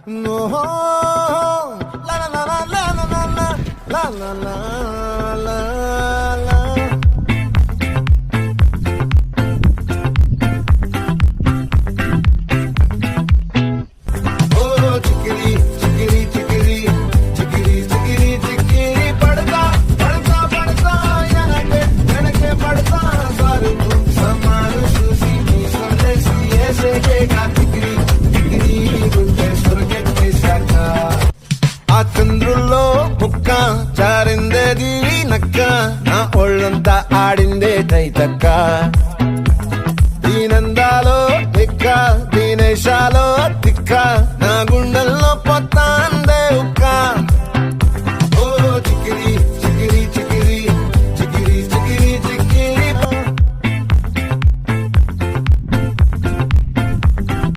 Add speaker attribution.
Speaker 1: No, la la la la la la la la la la la. Oh, chickadee, chickadee, chickadee, chickadee, chickadee, chickadee, padta, padta, padta, yanake padta, saru samaru susi mi sandesi aise ke ka chickadee, chickadee, gunte surgette saka. ఆ చంద్రుల్లో ముక్క చారిందేది నక్క నా ఒళ్ళంతా ఆడిందే తైతక్క దీనందాలో తిక్క దీనేశాలో తిక్క